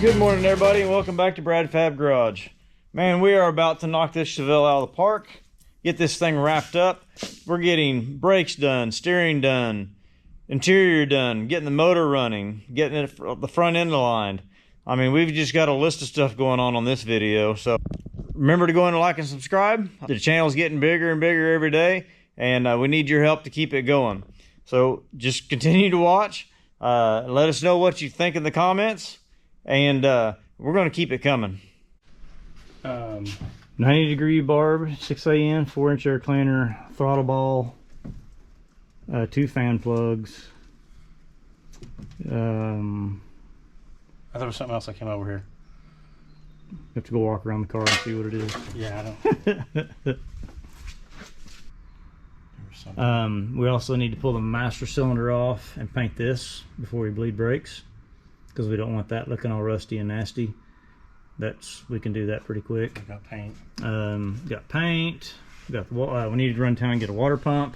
Good morning, everybody, and welcome back to Brad Fab Garage. Man, we are about to knock this Chevelle out of the park, get this thing wrapped up. We're getting brakes done, steering done, interior done, getting the motor running, getting it the front end aligned. I mean, we've just got a list of stuff going on this video. So remember to go in and like and subscribe. The channel's getting bigger and bigger every day, and we need your help to keep it going. So just continue to watch. Let us know what you think in the comments, and we're going to keep it coming. 90-degree barb, 6AN, 4-inch air cleaner, throttle ball, 2 fan plugs. I thought there was something else that came over here. You have to go walk around the car and see what it is. Yeah, I don't. We also need to pull the master cylinder off and paint this before we bleed brakes, because we don't want that looking all rusty and nasty. We can do that pretty quick. We got paint. Got paint. We need to run down and get a water pump.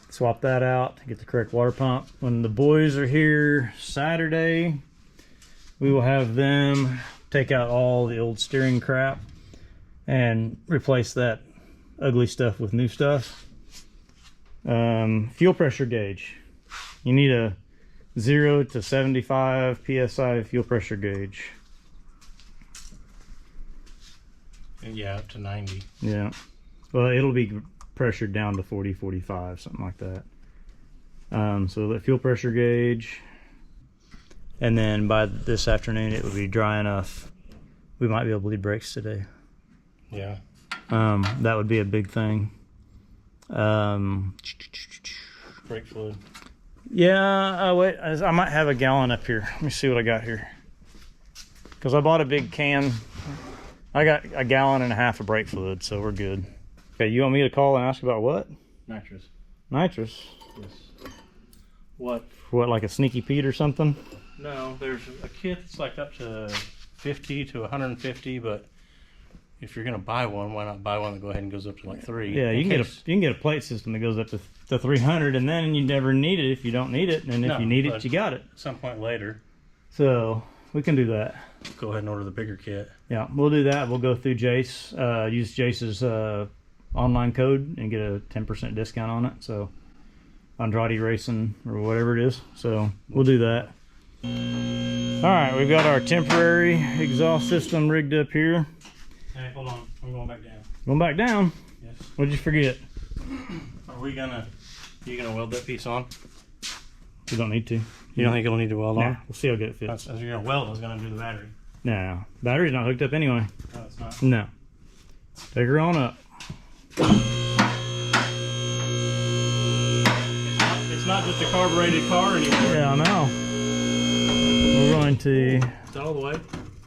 Swap that out, get the correct water pump. When the boys are here Saturday, we will have them take out all the old steering crap and replace that ugly stuff with new stuff. Fuel pressure gauge. You need a 0 to 75 psi fuel pressure gauge. Yeah, up to 90. Yeah. Well, it'll be pressured down to 40, 45, something like that. So the fuel pressure gauge. And then by this afternoon, it would be dry enough. We might be able to bleed brakes today. Yeah. That would be a big thing. Brake fluid. Yeah, wait, I might have a gallon up here. Let me see what I got here. Because I bought a big can. I got a gallon and a half of brake fluid, so we're good. Okay, you want me to call and ask about what? Nitrous. Nitrous? Yes. What? For what, like a Sneaky Pete or something? No, there's a kit that's like up to 50 to 150, but if you're gonna buy one, why not buy one that go ahead and goes up to like 3? Yeah, you can get a plate system that goes up to 300, and then you never need it if you don't need it, and if you need it, you got it. At some point later. So we can do that. Go ahead and order the bigger kit. Yeah, we'll do that. We'll go through Jace, use Jace's online code and get a 10% discount on it. So Andrade Racing or whatever it is. So we'll do that. All right, we've got our temporary exhaust system rigged up here. Hey, hold on. I'm going back down. Going back down? Yes. What'd you forget? Are you gonna weld that piece on? You don't need to. You don't think it'll need to weld on? We'll see how good it fits. As you're gonna weld, I was gonna do the battery. No, battery's not hooked up anyway. No, it's not. No. Take her on up. It's not just a carbureted car anymore. Yeah, I know. We're going to... It's all the way.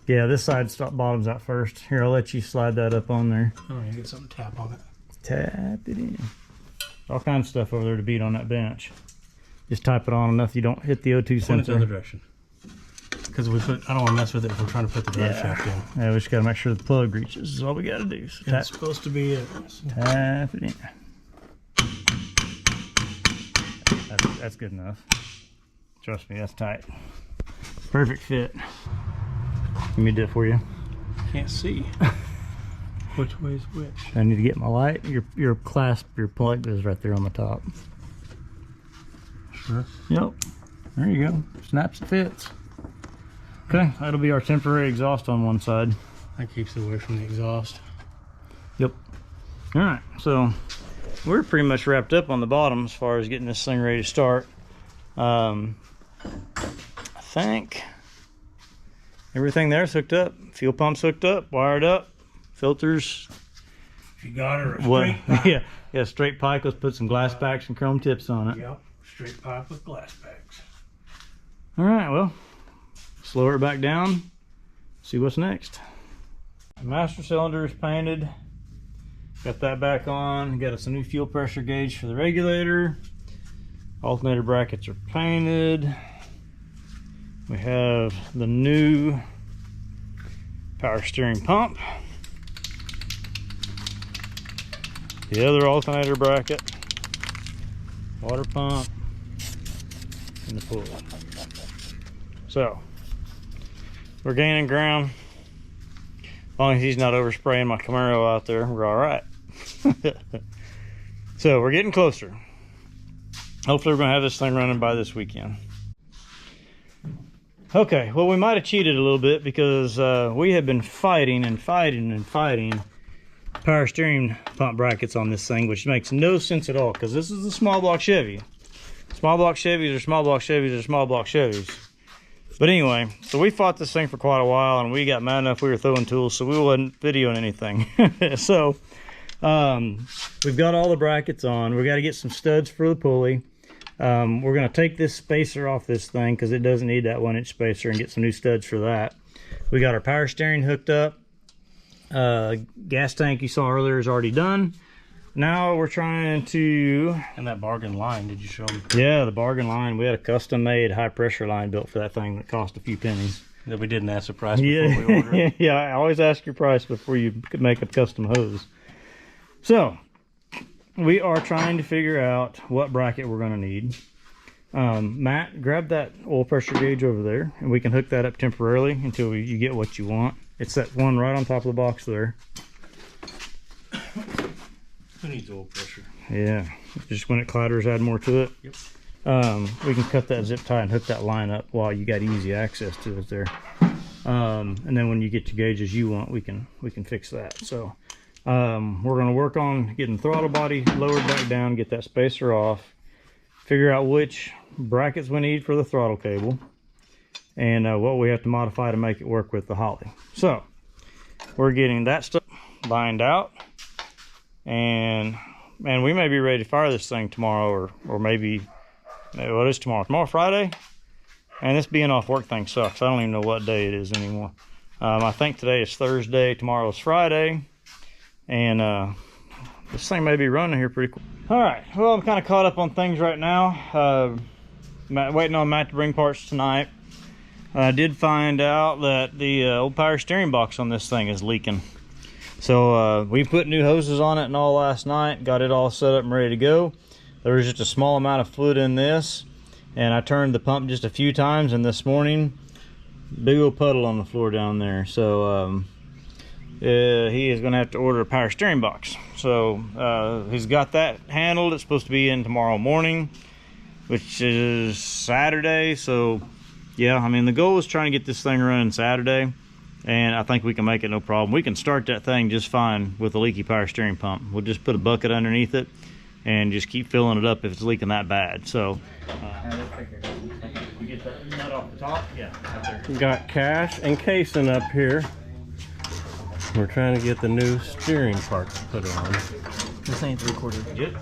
Yeah, this side bottoms out first. Here, I'll let you slide that up on there. Oh, you get something to tap on it. Tap it in. All kinds of stuff over there to beat on that bench. Just type it on enough you don't hit the O2 sensor. Point it the other direction. Because I don't want to mess with it if we're trying to put the drive shaft in. Yeah, we just got to make sure the plug reaches. Is all we got to do. So That's supposed to be it. Tap it in. That's good enough. Trust me, that's tight. Perfect fit. Let me do it for you. Can't see. Which way is which? I need to get my light. Your clasp, your plug is right there on the top. Sure. Yep. There you go. Snaps and fits. Okay, that'll be our temporary exhaust on one side. That keeps it away from the exhaust. Yep. All right, so we're pretty much wrapped up on the bottom as far as getting this thing ready to start. I think everything there's hooked up. Fuel pump's hooked up, wired up, filters. If you got her a straight pipe. Yeah, straight pipe. Let's put some glass backs and chrome tips on it. Yep, straight pipe with glass backs. All right, well, slow her back down, see what's next. The master cylinder is painted. Got that back on. Got us a new fuel pressure gauge for the regulator. Alternator brackets are painted. We have the new power steering pump. The other alternator bracket. Water pump. And the pulley. So, We're gaining ground. As long as he's not overspraying my Camaro out there, we're all right. So we're getting closer. Hopefully we're gonna have this thing running by this weekend. Okay, well, we might have cheated a little bit because we have been fighting power steering pump brackets on this thing, which makes no sense at all because this is a small block Chevy. Small block Chevys are small block Chevys are small block Chevys. But anyway, so we fought this thing for quite a while, and we got mad enough we were throwing tools, so we wasn't videoing anything. So we've got all the brackets on. We got to get some studs for the pulley. We're going to take this spacer off this thing because it doesn't need that 1-inch spacer, and get some new studs for that. We got our power steering hooked up. Gas tank you saw earlier is already done. Now we're trying to... And that bargain line, did you show them? Yeah, the bargain line. We had a custom made high pressure line built for that thing that cost a few pennies. That we didn't ask the price before we ordered it. Yeah, I always ask your price before you make a custom hose. So we are trying to figure out what bracket we're going to need. Matt, grab that oil pressure gauge over there, and we can hook that up temporarily until you get what you want. It's that one right on top of the box there. Who needs oil pressure? Yeah, just when it clatters, add more to it. Yep. We can cut that zip tie and hook that line up while you got easy access to it there. And then when you get your gauges you want, we can fix that. So we're going to work on getting the throttle body lowered back down, get that spacer off, figure out which brackets we need for the throttle cable, and what we have to modify to make it work with the Holley. So we're getting that stuff lined out, and man, we may be ready to fire this thing tomorrow, or maybe what is tomorrow? Tomorrow Friday? And this being off work thing sucks. I don't even know what day it is anymore. I think today is Thursday, tomorrow is Friday, and this thing may be running here pretty quick. All right, well, I'm kind of caught up on things right now. Waiting on Matt to bring parts tonight. I did find out that the old power steering box on this thing is leaking. So we put new hoses on it and all last night, got it all set up and ready to go. There was just a small amount of fluid in this, and I turned the pump just a few times, and this morning, big old puddle on the floor down there. So he is going to have to order a power steering box. So he's got that handled. It's supposed to be in tomorrow morning, which is Saturday. So yeah, I mean, the goal is trying to get this thing running Saturday, and I think we can make it no problem. We can start that thing just fine with a leaky power steering pump. We'll just put a bucket underneath it and just keep filling it up if it's leaking that bad. So we get that nut off the top. Yeah, right there. We got cash and casing up here. We're trying to get the new steering parts put on. This ain't 3/4. Yep.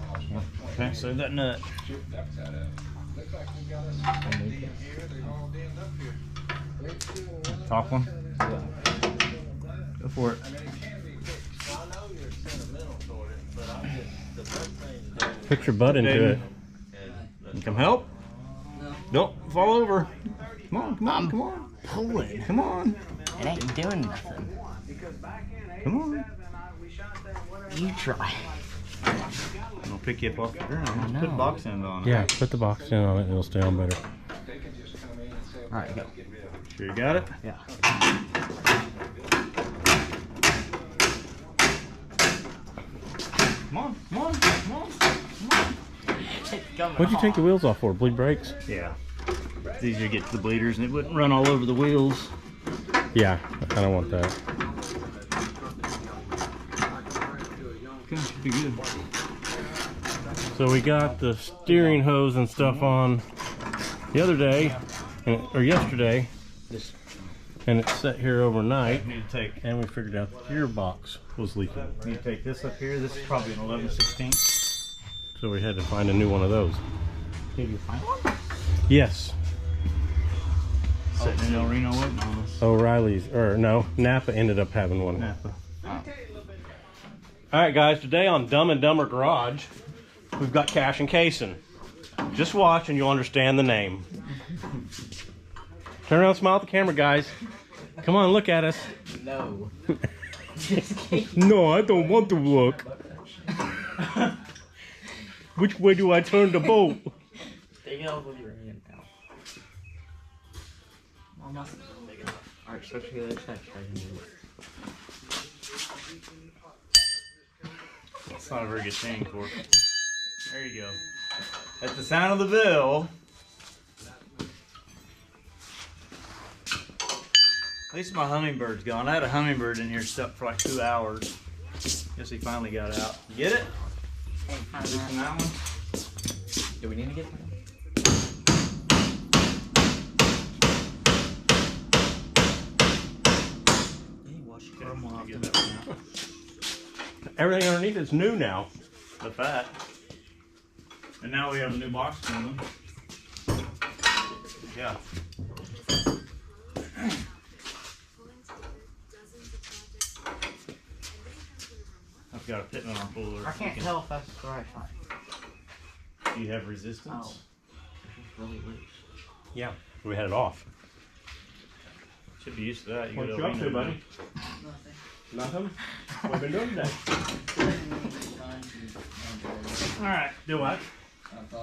Okay, so that nut. Top one. Go for it. Put your butt into it. You come help? No. Don't fall over. Come on, come on, come on. Pulling. Come on. It ain't doing nothing. Come on. You try. I'm gonna pick you up off the ground. Just put know. box end on it. Yeah, put the box in on it, it'll stay on better. Alright, go. Sure you got it? Yeah. Come on, come on, come on, come on. What'd you take the wheels off for? Bleed brakes? Yeah. It's easier to get to the bleeders and it wouldn't run all over the wheels. Yeah, I don't want that. Okay, should be good. So we got the steering hose and stuff on the other day, or yesterday, and it's set here overnight. Need to take. And we figured out the gearbox was leaking. Need to take this up here. This is probably an 11/16. So we had to find a new one of those. Did you find one? Yes. Sitting in El Reno waiting on us. O'Reilly's, or no, Napa ended up having one. Napa. All right, guys, today on Dumb and Dumber Garage, we've got cash and casing. Just watch and you'll understand the name. Turn around and smile at the camera, guys. Come on, look at us. No. Just kidding. No, I don't want to look. Which way do I turn the boat? Take it off with your hand now. Almost big enough. Alright, switch to the other side. That's not a very good chain cord. There you go. At the sound of the bell. At least my hummingbird's gone. I had a hummingbird in here stuck for like 2 hours. Guess he finally got out. You get it? Loosen that one. Do we need to get one? Get that one out. Everything underneath is new now. But that. And now we have a new box coming. Yeah. I've got a pitman on puller. I can't tell if that's the right one. Do you have resistance? Oh. It's really loose. Yeah. We had it off. Should be used to that. What go you up to, buddy? Nothing. Nothing? What have you been doing today? Alright. Do what?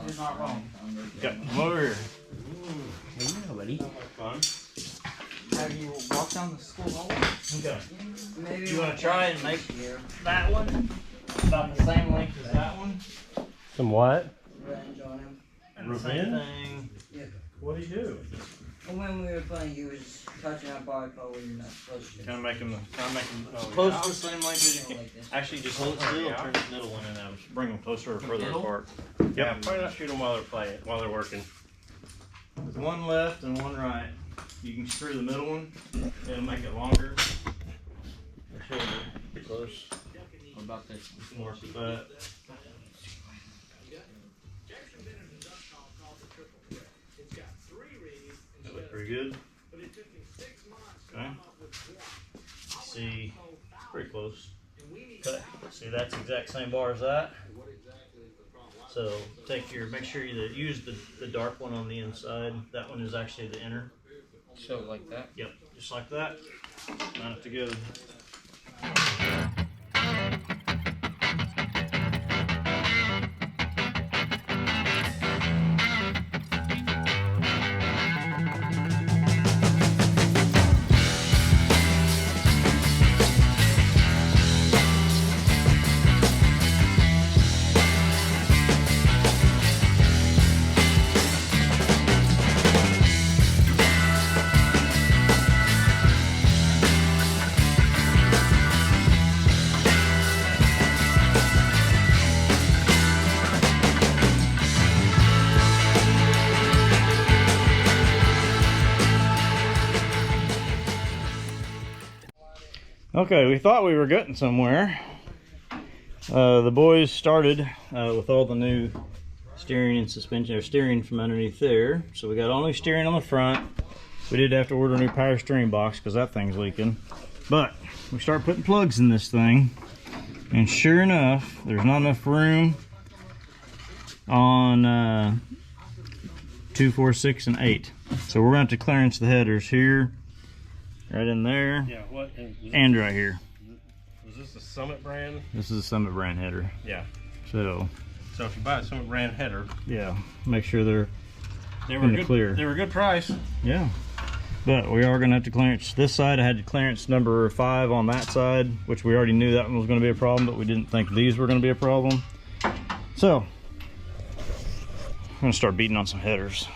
You're not wrong. Got come over here. Yeah, buddy. Fun. Have you walked down the school hallway? Okay. Maybe You want to try and make that one about the same length as that one? Some what? revenge on him. And the same thing. Yeah. What do you do? When we were playing, he was touching our body part where you're not supposed to. Kind of make them Oh, close yeah. to the same length as you can. Like this. Actually, just hold it still and turn the middle one and bring them closer or further middle? apart. Yeah, probably not shoot them while they're playing, while they're working. With one left and one right. You can screw the middle one. It'll make it longer. Or shoulder. Close. What about this? You can work with that. That look pretty good. Okay. See, pretty close. Okay. See, that's the exact same bar as that. So make sure you use the dark one on the inside. That one is actually the inner. So like that? Yep, just like that. Mount it together. Okay, we thought we were getting somewhere. The boys started with all the new steering and suspension, or steering from underneath there. So we got all new steering on the front. We did have to order a new power steering box because that thing's leaking. But we start putting plugs in this thing, and sure enough, there's not enough room on 2, 4, 6, and 8. So we're going to have to clearance the headers here. Right in there. Yeah, what? And right here. Was this a Summit brand? This is a Summit brand header. Yeah. So if you buy a Summit brand header, yeah, make sure they were good, clear. They were a good price. Yeah. But we are going to have to clearance this side. I had to clearance number 5 on that side, which we already knew that one was going to be a problem, but we didn't think these were going to be a problem. So I'm going to start beating on some headers.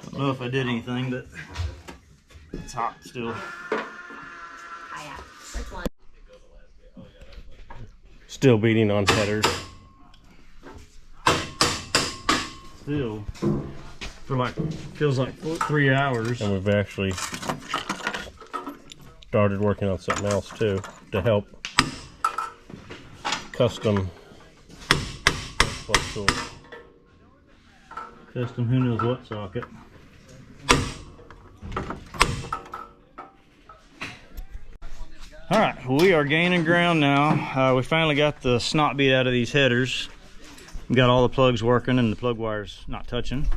I don't know if I did anything, but it's hot still. Still beating on headers. Still, for like, feels like 3 hours. And we've actually started working on something else too to help custom plug tool. Custom who knows what socket. All right, we are gaining ground now. We finally got the snot beat out of these headers. We got all the plugs working and the plug wires not touching.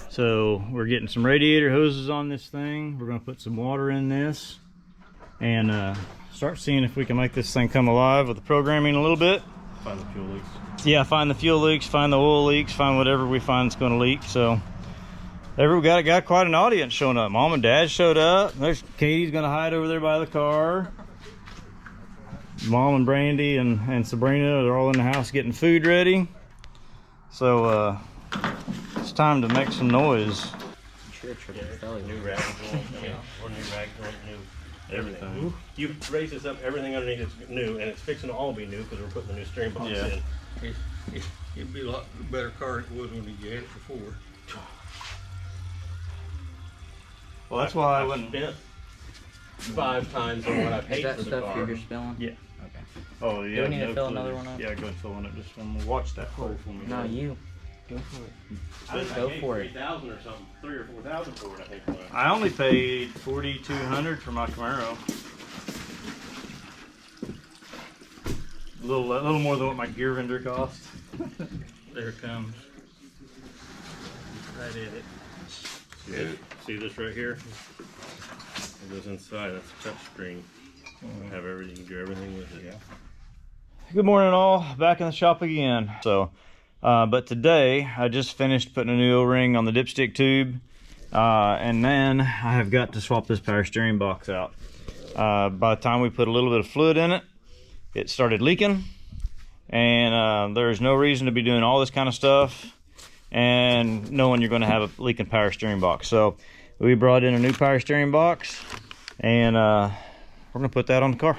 So we're getting some radiator hoses on this thing. We're gonna put some water in this and start seeing if we can make this thing come alive with the programming a little bit. Find the fuel leaks. Yeah, find the fuel leaks, find the oil leaks, find whatever we find is gonna leak. So we got quite an audience showing up. Mom and Dad showed up. There's Katie's gonna hide over there by the car. Mom and Brandy and Sabrina, they're all in the house getting food ready. So it's time to make some noise. New rag or new rag joint, new everything. You raise this up, everything underneath is new, and it's fixing to all be new because we're putting the new steering box in. It'd be a lot better car than it was when you had it before. Well, that's why I I've wouldn't. spent 5 times on what I paid Is that for the stuff car. you're just filling? Yeah. Okay. Oh yeah. Do we need to no fill clue. another one up? Yeah, go ahead and fill one up. Just one more. Watch that hole for me. No, you. Go for it. I think Go I paid for it. 3,000 or something, 3,000 or 4,000 for it. I think. For I only paid $4,200 for my Camaro. A little more than what my gear vendor cost. There it comes. Right in it. See this right here? It goes inside. That's a touch screen. Have everything. You can do everything with it. Good morning, all. Back in the shop again. So, but today I just finished putting a new O-ring on the dipstick tube, and then I have got to swap this power steering box out. By the time we put a little bit of fluid in it, it started leaking, and there's no reason to be doing all this kind of stuff and knowing you're going to have a leaking power steering box. So we brought in a new power steering box, and we're going to put that on the car.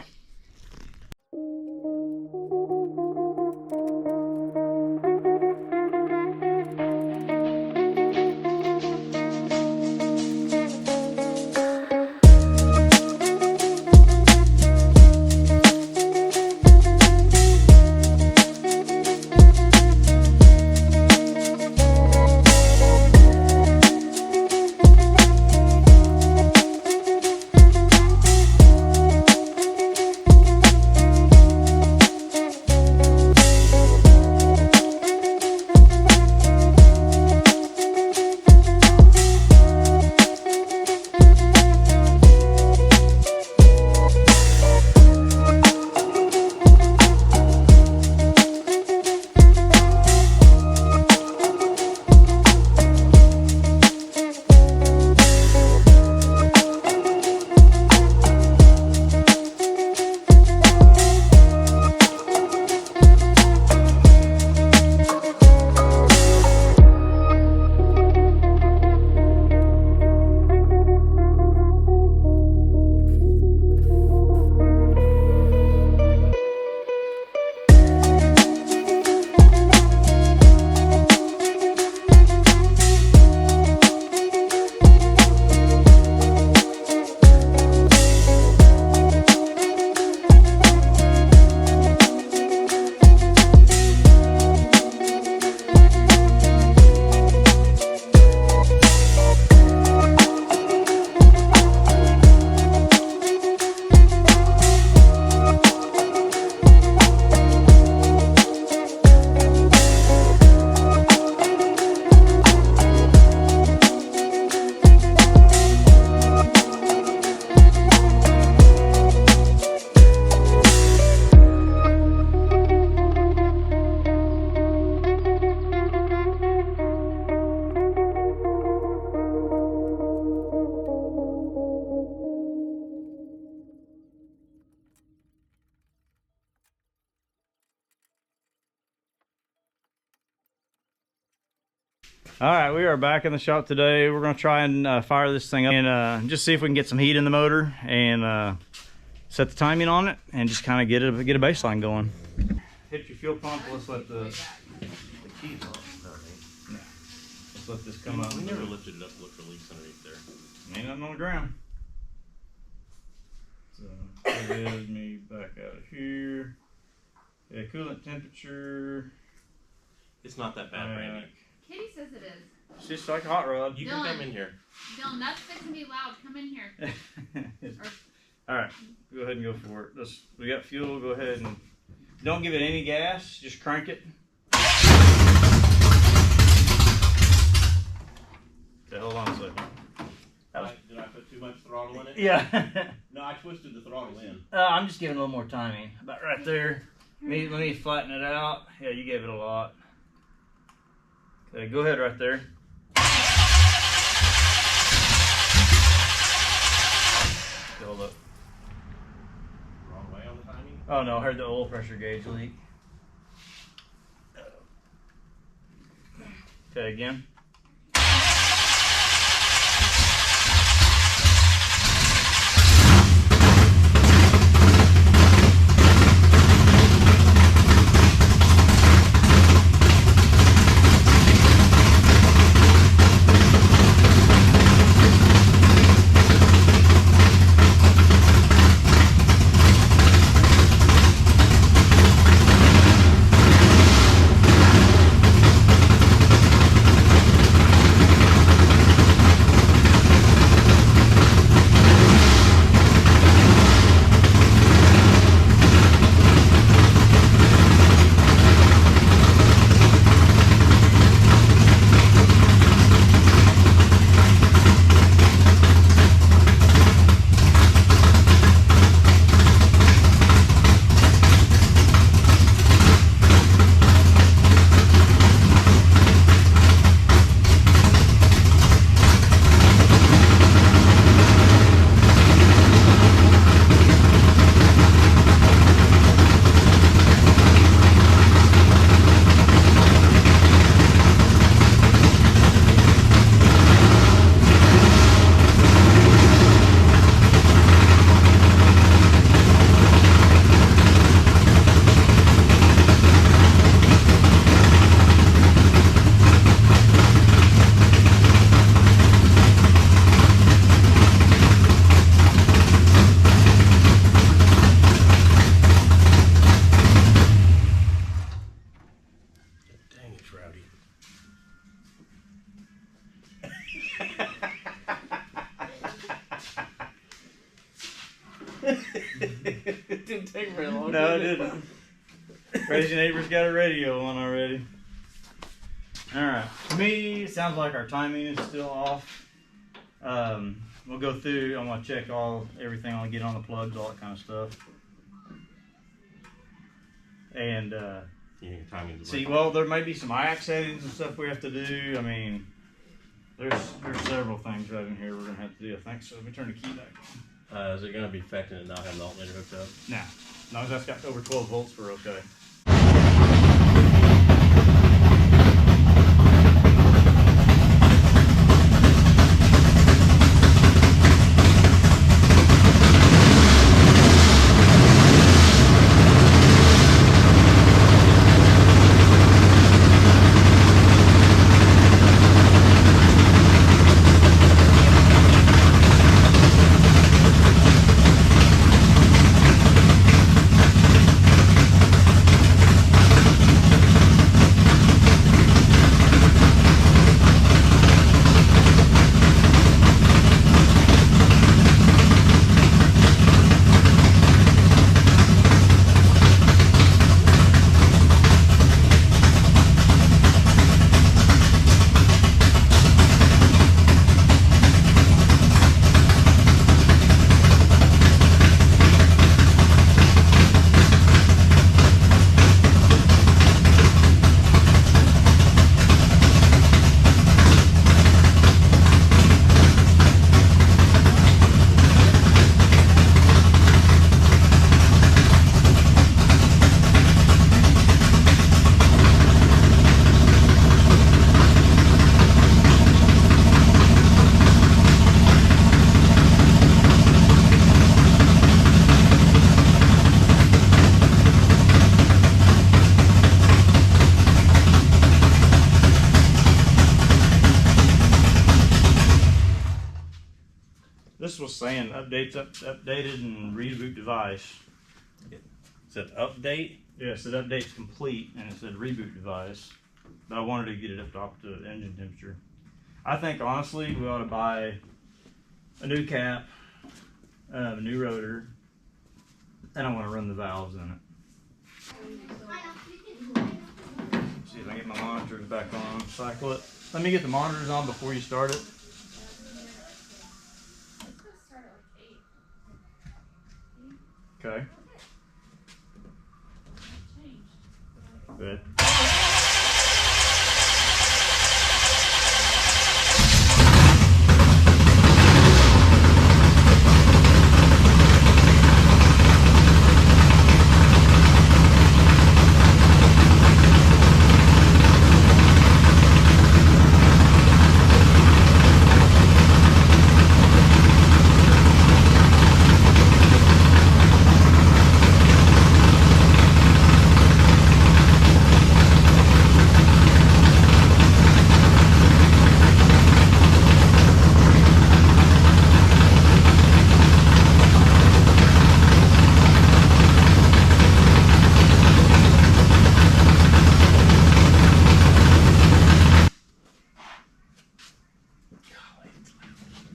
All right, we are back in the shop today. We're gonna try and fire this thing up and just see if we can get some heat in the motor and set the timing on it and just kind of get a baseline going. Hit your fuel pump. Let's let the keys off. Yeah. Let's let this come up. We never lifted it up to look for leaks underneath there. Ain't nothing on the ground. So it is me back out of here. Yeah, coolant temperature. It's not that bad, Randy. Kitty says it is. It's just like a hot rod. You can come in here. Dylan, that's fixing to be loud. Come in here. All right, go ahead and go for it. We got fuel. Go ahead and don't give it any gas. Just crank it. Okay, hold on a second. Did I put too much throttle in it? Yeah. No, I twisted the throttle in. I'm just giving a little more timing. About right there. Let me flatten it out. Yeah, you gave it a lot. Okay, go ahead right there. Hold up. Wrong way on the timing? Oh no, I heard the oil pressure gauge leak. Okay, again. It didn't take very long. No, it didn't. Crazy Neighbor's got a radio on already. Alright, to me, it sounds like our timing is still off. We'll go through, I'm going to check everything, I'll get on the plugs, all that kind of stuff. And, see, well, there may be some IAC settings and stuff we have to do. I mean, there's several things right in here we're going to have to do, I think. So let me turn the key back on. Is it going to be affecting it not having the alternator hooked up? Nah, as long as that's got over 12 volts, we're okay. This was saying updated and reboot device. It said update? Yeah, it said update's complete and it said reboot device. But I wanted to get it up to engine temperature. I think honestly we ought to buy a new cap a new rotor, and I want to run the valves in it. See if I can get my monitors back on. Cycle it. Let me get the monitors on before you start it. Okay. Good.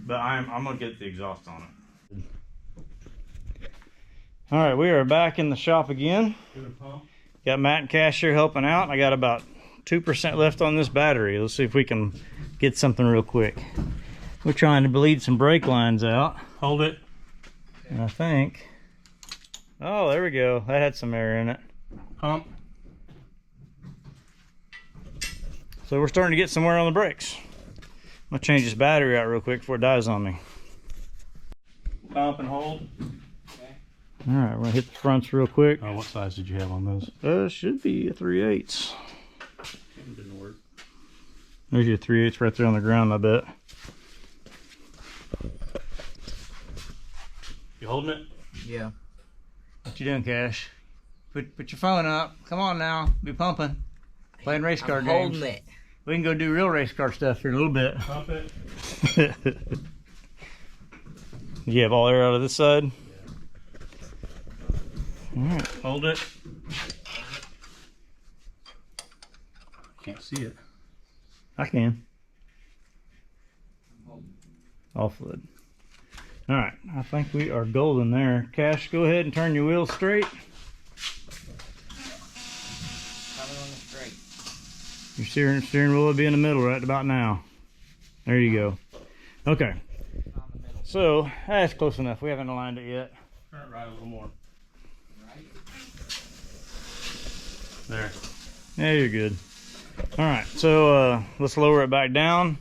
But I'm gonna get the exhaust on it. All right, we are back in the shop again. Got Matt and Cash here helping out. I got about 2% left on this battery. Let's see if we can get something real quick. We're trying to bleed some brake lines out. Hold it. And I think, oh, there we go. That had some air in it. Pump. So we're starting to get somewhere on the brakes. I'm gonna change this battery out real quick before it dies on me. Pump and hold. All right, we're gonna hit the fronts real quick. Oh, what size did you have on those? Should be a 3/8. Didn't work. There's your 3/8 right there on the ground, I bet. You holding it? Yeah. What you doing, Cash? Put your phone up. Come on now, be pumping. Playing race car games. Holding it. We can go do real race car stuff here in a little bit. Pump it. You have all air out of this side? All right. Hold it. Can't see it. I can. All fluid. All right, I think we are golden there. Cash, go ahead and turn your wheels straight. Coming on the straight. Your steering wheel will be in the middle right about now. There you go. Okay. On the middle. So that's close enough. We haven't aligned it yet. Turn it right a little more. Right? There. Yeah, you're good. All right, so let's lower it back down.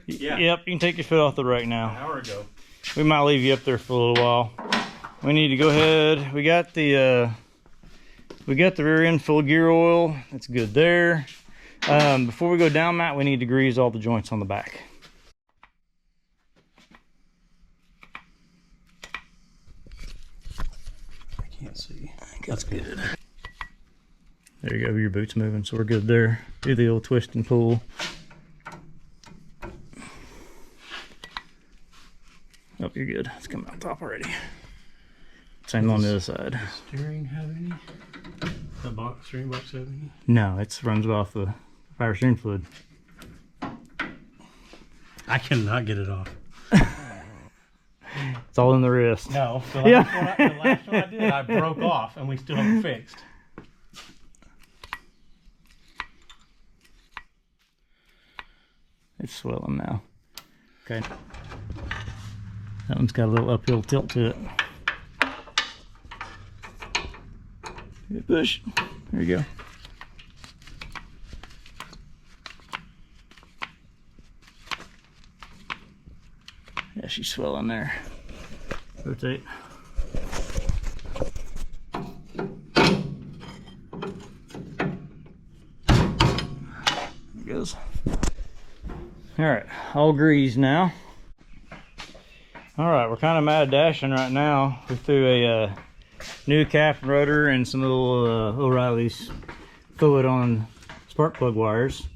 Yeah. Yep, you can take your foot off the brake An now. hour ago. We might leave you up there for a little while. We need to go ahead. We got the rear end full of gear oil. That's good there. Before we go down, Matt, we need to grease all the joints on the back. I can't see. That's good. There you go, your boot's moving, so we're good there. Do the old twist and pull. Oh, you're good. It's coming out top already. Same on the other side. Steering have any? That box, steering box have any? No, it runs off the power steering fluid. I cannot get it off. It's all in the wrist. No, the Yeah. last one I did, I broke off, and we still haven't fixed. It's swelling now. Okay. That one's got a little uphill tilt to it. Good push. There you go. Yeah, she's swelling there. Rotate. There it goes. All right, all greased now. All right, we're kind of mad dashing right now. We threw a new cap and rotor and some little O'Reilly's fluid on spark plug wires.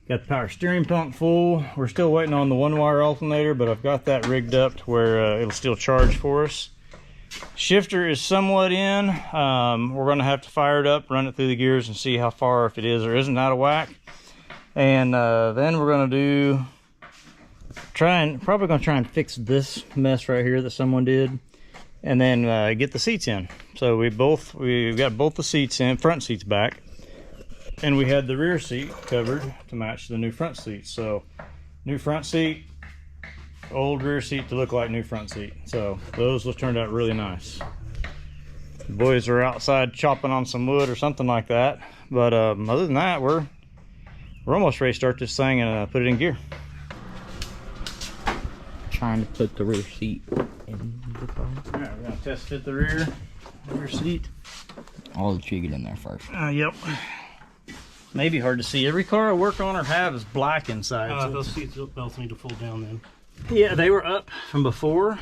Got the power steering pump full. We're still waiting on the one wire alternator, but I've got that rigged up to where it'll still charge for us. Shifter is somewhat in. We're gonna have to fire it up, run it through the gears and see how far, if it is or isn't out of whack. And then we're gonna do probably gonna try and fix this mess right here that someone did, and then get the seats in. So we've got both the seats in, front seats back, and we had the rear seat covered to match the new front seat. So new front seat, old rear seat to look like new front seat. So those turned out really nice. The boys are outside chopping on some wood or something like that. But other than that, we're almost ready to start this thing and put it in gear. Trying to put the rear seat in the car. All right, we're gonna test fit the rear seat. I'll let you get in there first. Yep. Maybe hard to see. Every car I work on or have is black inside. So Those seat belts need to fold down then. yeah, they were up from before,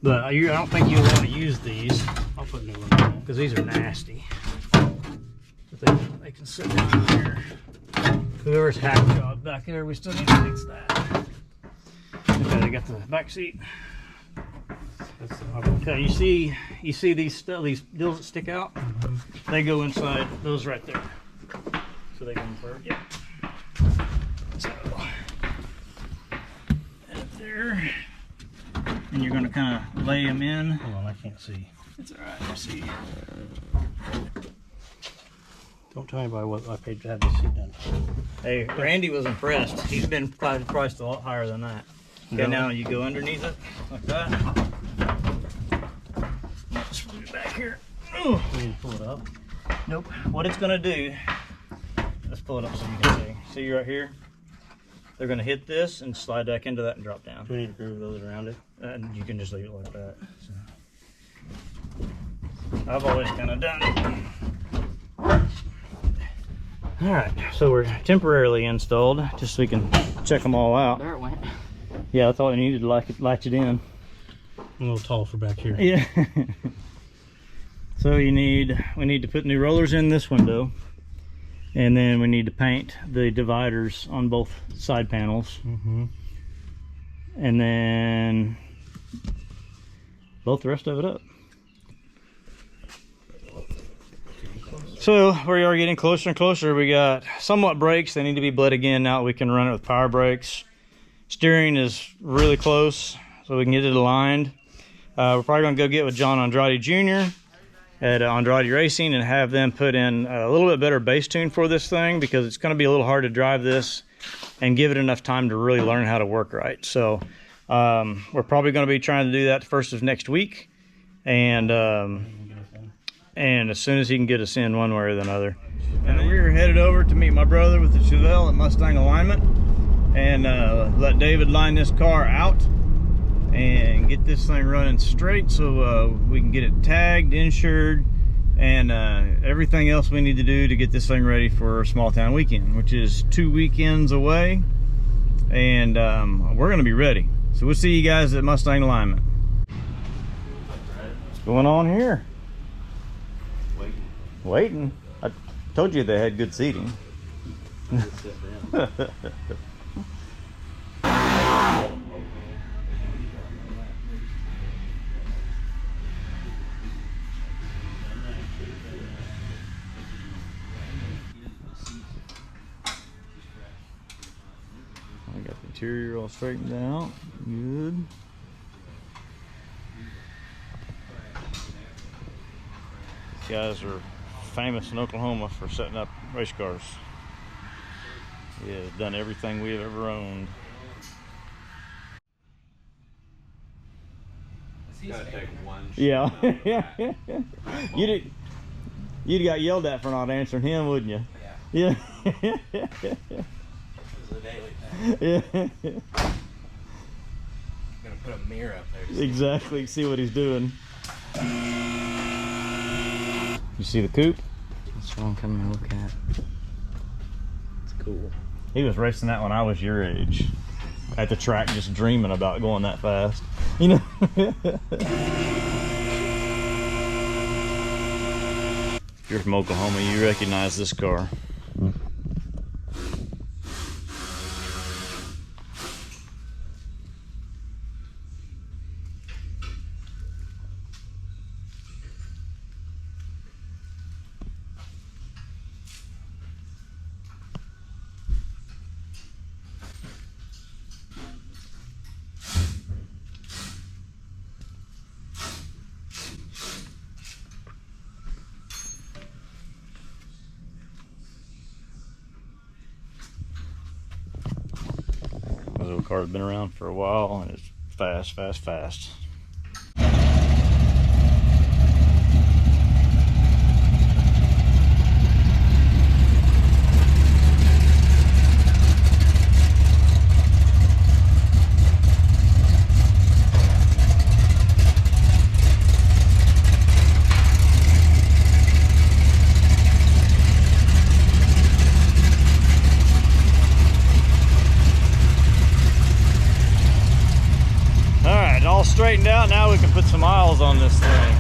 but I don't think you'll want to use these I'll put new ones on. because these are nasty. But they can sit down here. Whoever's hack job back there, we still need to fix that. Okay, they got the back seat. Okay, you see these deals that stick out? They go inside those right there. So they go inside. Yep. So up there, and you're gonna kind of lay them in. Hold on, I can't see. It's all right. Let's see. Don't tell anybody what I paid to have this seat done. Hey, Randy was impressed. He's been priced a lot higher than that. Okay, Really? now you go underneath it like that. Just put it back here. Ooh. We need to pull it up. Nope. What it's gonna do, let's pull it up so you can see. See right here? They're gonna hit this and slide back into that and drop down. Do we need to groove those around it? And you can just leave it like that. So. I've always kind of done it. All right, so we're temporarily installed just so we can check them all out. There it went. Yeah, that's all we needed to latch it in. I'm a little tall for back here. Yeah. So we need to put new rollers in this window, and then we need to paint the dividers on both side panels, and then both the rest of it up. So we are getting closer and closer. We got somewhat brakes. They need to be bled again now that we can run it with power brakes. Steering is really close, so we can get it aligned. We're probably going to go get with John Andrade Jr. at Andrade Racing and have them put in a little bit better base tune for this thing, because it's going to be a little hard to drive this and give it enough time to really learn how to work right. So we're probably going to be trying to do that the first of next week, and as soon as he can get us in one way or another. And we're headed over to meet my brother with the Chevelle at Mustang Alignment, and let David line this car out and get this thing running straight, so we can get it tagged, insured, and everything else we need to do to get this thing ready for a small town weekend, which is 2 weekends away, and we're going to be ready. So we'll see you guys at Mustang Alignment. What's going on here? Waiting. I told you they had good seating. I got the interior all straightened out. Good. These guys are famous in Oklahoma for setting up race cars. Yeah, they've done everything we've ever owned. Gotta take one shot. Yeah. You'd got yelled at for not answering him, wouldn't you? Yeah. Yeah. It's a daily thing. Yeah. Gonna put a mirror up there. To see. Exactly. See what he's doing. You see the coupe? That's what I'm coming to look at. It's cool. He was racing that when I was your age. At the track, just dreaming about going that fast. You know? If you're from Oklahoma, you recognize this car. This old car's been around for a while, and it's fast, fast, fast. All straightened out. Now we can put some miles on this thing.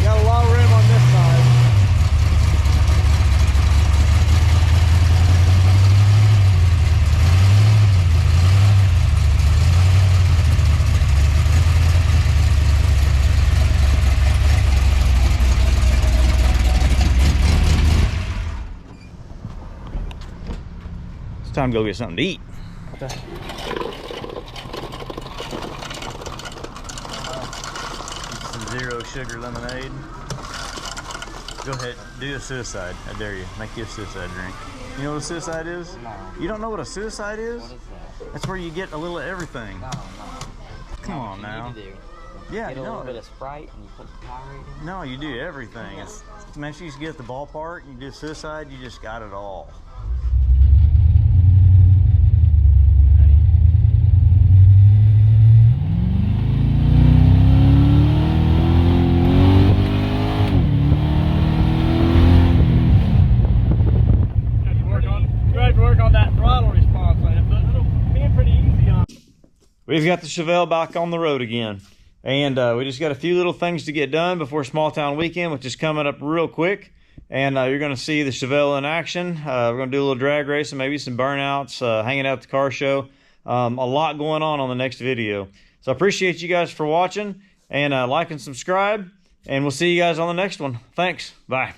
Got a lot of room on this side. Time to go get something to eat. Okay. Some zero sugar lemonade. Go ahead, do a suicide. I dare you. Make you a suicide drink. You know what a suicide is? No. You don't know what a suicide is? What is that? That's where you get a little of everything. No. Come on now. You need to do. Yeah, Get a no. little bit of Sprite and you put the Powerade in. No, you do everything. It's, man, you just get the ballpark, you do suicide, you just got it all. We've got the Chevelle back on the road again, and we just got a few little things to get done before Small Town Weekend, which is coming up real quick. And you're going to see the Chevelle in action. We're going to do a little drag race and maybe some burnouts, hanging out at the car show. A lot going on the next video. So I appreciate you guys for watching, and like and subscribe, and we'll see you guys on the next one. Thanks. Bye.